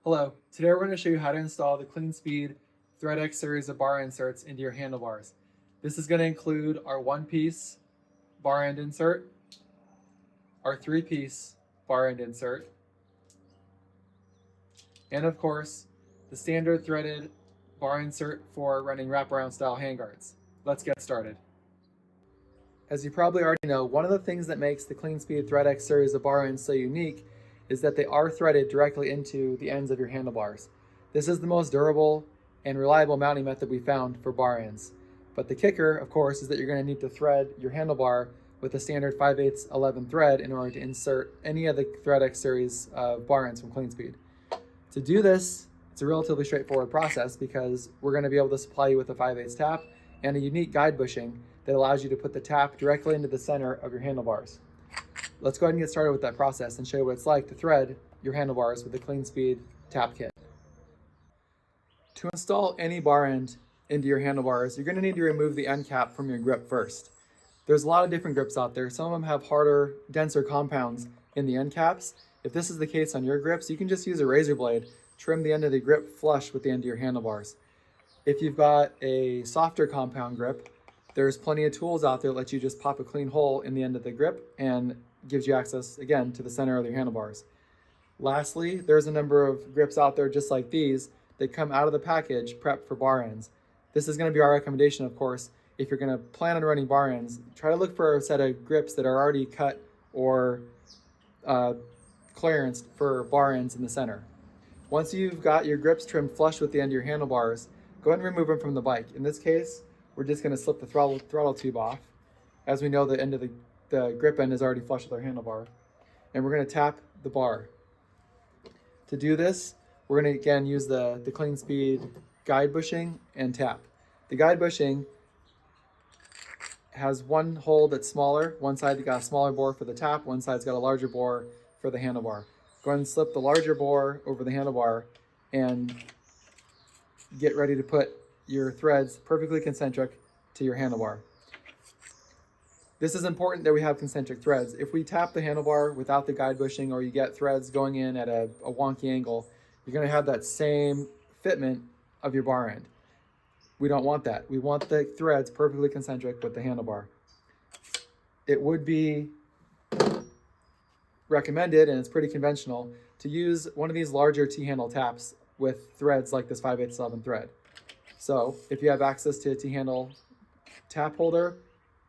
Hello, today we're going to show you how to install the CleanSpeed ThreadX series of bar inserts into your handlebars. This is going to include our one-piece bar end insert, our three-piece bar end insert, and of course, the standard threaded bar insert for running wraparound style handguards. Let's get started. As you probably already know, one of the things that makes the CleanSpeed ThreadX series of bar ends so unique is that they are threaded directly into the ends of your handlebars. This is the most durable and reliable mounting method we found for bar ends. But the kicker, of course, is that you're going to need to thread your handlebar with a standard 5/8 11 thread in order to insert any of the ThreadX series of bar ends from CleanSpeed. To do this, it's a relatively straightforward process because we're going to be able to supply you with a 5/8 tap and a unique guide bushing that allows you to put the tap directly into the center of your handlebars. Let's go ahead and get started with that process and show you what it's like to thread your handlebars with the CleanSpeed tap kit. To install any bar end into your handlebars, you're going to need to remove the end cap from your grip first. There's a lot of different grips out there. Some of them have harder, denser compounds in the end caps. If this is the case on your grips, you can just use a razor blade, trim the end of the grip flush with the end of your handlebars. If you've got a softer compound grip, there's plenty of tools out there that let you just pop a clean hole in the end of the grip and gives you access, again, to the center of your handlebars. Lastly, there's a number of grips out there just like these that come out of the package prepped for bar ends. This is going to be our recommendation, of course. If you're going to plan on running bar ends, try to look for a set of grips that are already cut or clearanced for bar ends in the center. Once you've got your grips trimmed flush with the end of your handlebars, go ahead and remove them from the bike. In this case, we're just going to slip the throttle tube off. As we know, the end of the grip end is already flush with our handlebar. And we're going to tap the bar. To do this, we're going to again use the CleanSpeed guide bushing and tap. The guide bushing has one hole that's smaller. One side got a smaller bore for the tap, one side's got a larger bore for the handlebar. Go ahead and slip the larger bore over the handlebar and get ready to put your threads perfectly concentric to your handlebar. This is important that we have concentric threads. If we tap the handlebar without the guide bushing or you get threads going in at a wonky angle, you're going to have that same fitment of your bar end. We don't want that. We want the threads perfectly concentric with the handlebar. It would be recommended, and it's pretty conventional, to use one of these larger T-handle taps with threads like this 5/8 11 thread. So if you have access to a T-handle tap holder,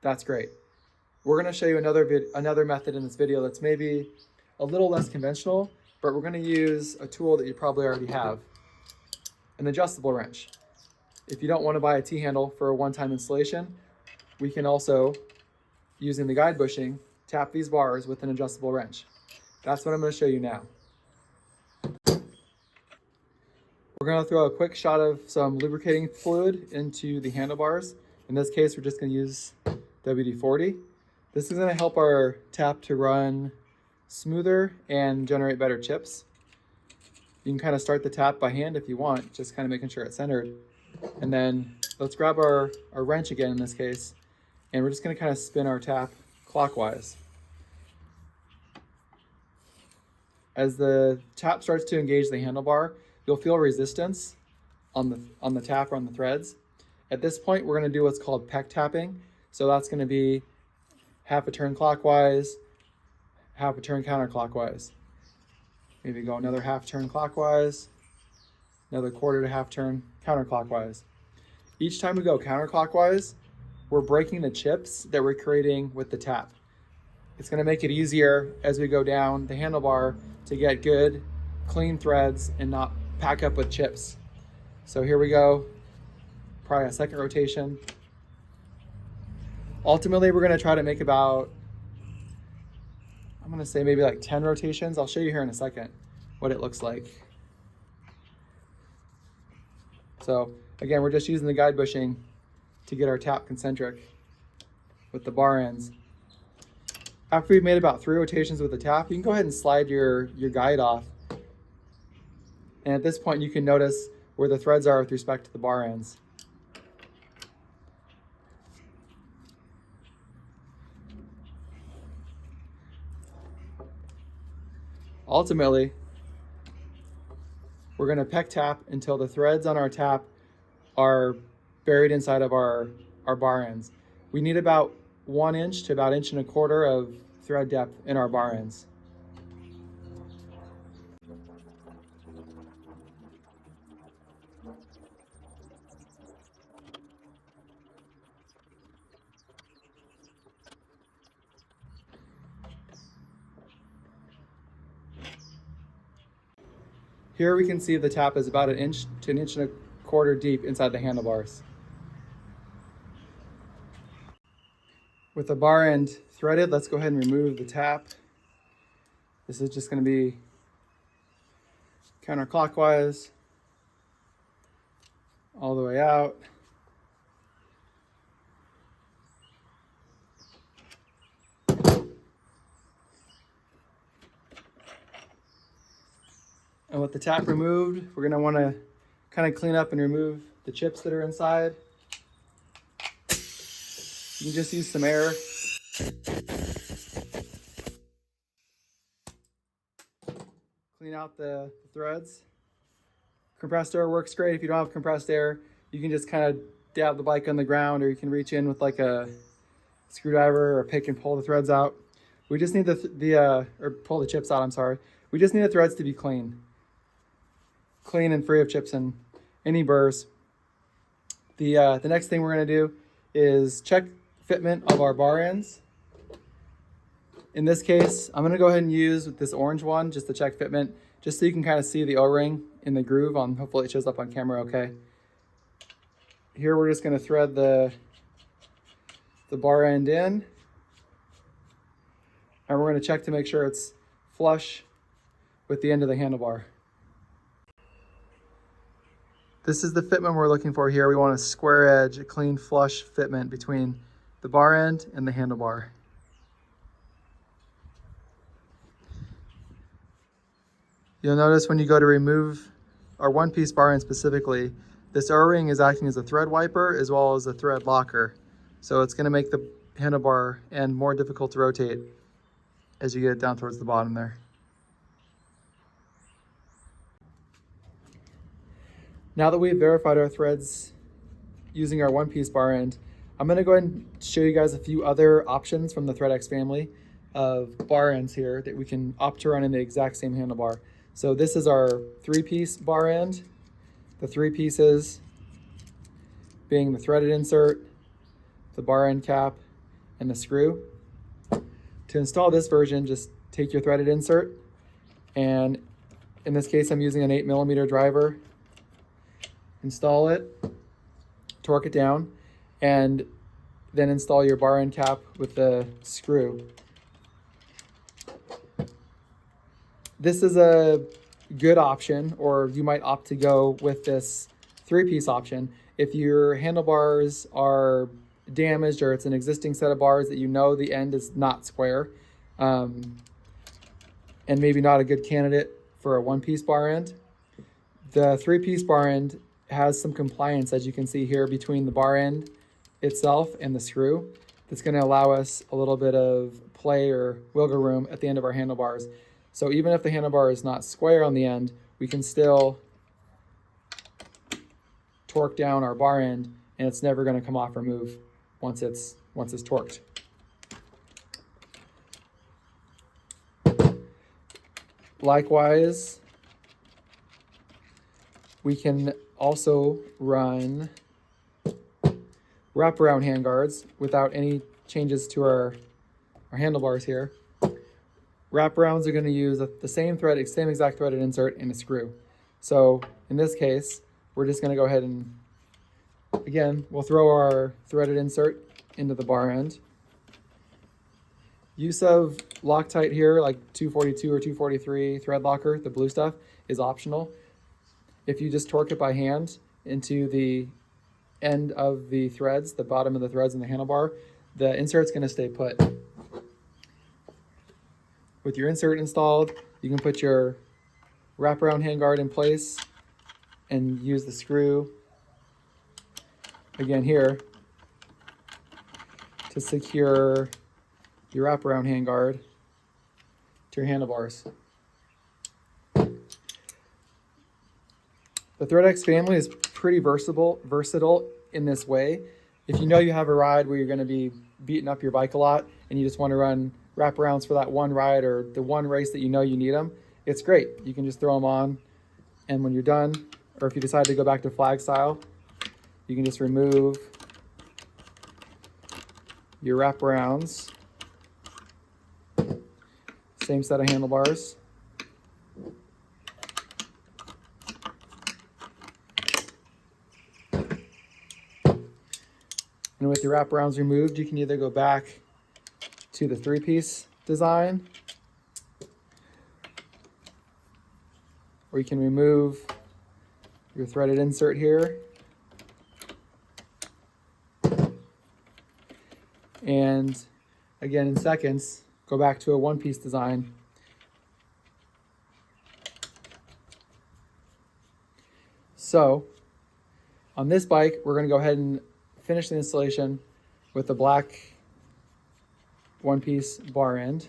that's great. We're going to show you another method in this video that's maybe a little less conventional, but we're going to use a tool that you probably already have, an adjustable wrench. If you don't want to buy a T-handle for a one-time installation, we can also, using the guide bushing, tap these bars with an adjustable wrench. That's what I'm going to show you now. We're going to throw a quick shot of some lubricating fluid into the handlebars. In this case, we're just going to use WD-40. This is going to help our tap to run smoother and generate better chips. You can kind of start the tap by hand if you want, just kind of making sure it's centered. And then let's grab our wrench again in this case, and we're just going to kind of spin our tap clockwise. As the tap starts to engage the handlebar, you'll feel resistance on the tap or on the threads. At this point, we're going to do what's called peck tapping. So that's going to be half a turn clockwise, half a turn counterclockwise. Maybe go another half turn clockwise, another quarter to half turn counterclockwise. Each time we go counterclockwise, we're breaking the chips that we're creating with the tap. It's going to make it easier as we go down the handlebar to get good, clean threads and not pack up with chips. So here we go, probably a second rotation. Ultimately, we're going to try to make about, I'm going to say maybe like 10 rotations. I'll show you here in a second what it looks like. So again, we're just using the guide bushing to get our tap concentric with the bar ends. After we've made about 3 rotations with the tap, you can go ahead and slide your guide off. And at this point, you can notice where the threads are with respect to the bar ends. Ultimately, we're going to peck tap until the threads on our tap are buried inside of our bar ends. We need about 1 inch to about 1.25 inches of thread depth in our bar ends. Here we can see the tap is about 1 inch to 1.25 inches deep inside the handlebars. With the bar end threaded, let's go ahead and remove the tap. This is just going to be counterclockwise all the way out. And with the tap removed, we're going to want to kind of clean up and remove the chips that are inside. You can just use some air. Clean out the threads. Compressed air works great. If you don't have compressed air, you can just kind of dab the bike on the ground, or you can reach in with like a screwdriver or a pick and pull the threads out. We just need or pull the chips out, I'm sorry. We just need the threads to be clean. Clean and free of chips and any burrs. The next thing we're going to do is check fitment of our bar ends. In this case, I'm going to go ahead and use this orange one just to check fitment, just so you can kind of see the O-ring in the groove. Hopefully it shows up on camera okay. Here we're just going to thread the bar end in, and we're going to check to make sure it's flush with the end of the handlebar. This is the fitment we're looking for here. We want a square edge, a clean flush fitment between the bar end and the handlebar. You'll notice when you go to remove our one-piece bar end specifically, this O-ring is acting as a thread wiper as well as a thread locker. So it's going to make the handlebar end more difficult to rotate as you get it down towards the bottom there. Now that we've verified our threads using our one-piece bar end, I'm going to go ahead and show you guys a few other options from the ThreadX family of bar ends here that we can opt to run in the exact same handlebar. So this is our 3-piece bar end, the 3 pieces being the threaded insert, the bar end cap, and the screw. To install this version, just take your threaded insert, and in this case I'm using an 8mm driver. Install it, torque it down, and then install your bar end cap with the screw. This is a good option, or you might opt to go with this 3-piece option if your handlebars are damaged or it's an existing set of bars that you know the end is not square, and maybe not a good candidate for a 1-piece bar end. The 3-piece bar end has some compliance, as you can see here, between the bar end itself and the screw. That's going to allow us a little bit of play or wiggle room at the end of our handlebars. So even if the handlebar is not square on the end, we can still torque down our bar end, and it's never going to come off or move once it's torqued. Likewise, we can also run wraparound handguards without any changes to our handlebars here. Wraparounds are going to use the same exact threaded insert and a screw. So in this case, we're just going to go ahead and, again, we'll throw our threaded insert into the bar end. Use of Loctite here, like 242 or 243 thread locker, the blue stuff, is optional. If you just torque it by hand into the end of the threads, the bottom of the threads in the handlebar, the insert's going to stay put. With your insert installed, you can put your wraparound handguard in place and use the screw again here to secure your wraparound handguard to your handlebars. The ThreadX family is pretty versatile in this way. If you know you have a ride where you're going to be beating up your bike a lot and you just want to run wraparounds for that one ride or the one race that you know you need them, it's great. You can just throw them on, and when you're done, or if you decide to go back to flag style, you can just remove your wraparounds. Same set of handlebars. And with your wraparounds removed, you can either go back to the three-piece design, or you can remove your threaded insert here. And again, in seconds, go back to a one-piece design. So on this bike, we're going to go ahead and finish the installation with the black one-piece bar end.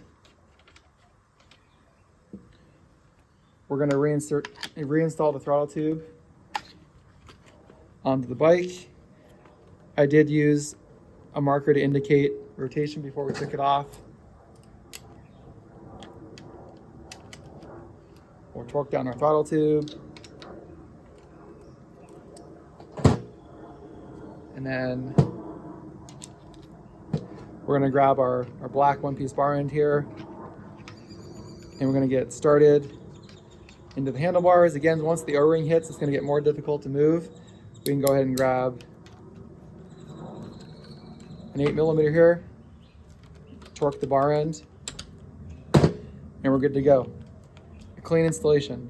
We're going to reinstall the throttle tube onto the bike. I did use a marker to indicate rotation before we took it off. We'll torque down our throttle tube. And then we're going to grab our black one-piece bar end here, and we're going to get started into the handlebars. Again, once the O-ring hits, it's going to get more difficult to move. We can go ahead and grab an 8mm here, torque the bar end, and we're good to go. A clean installation.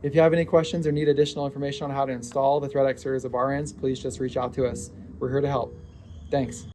If you have any questions or need additional information on how to install the ThreadX series of bar ends, please just reach out to us. We're here to help. Thanks.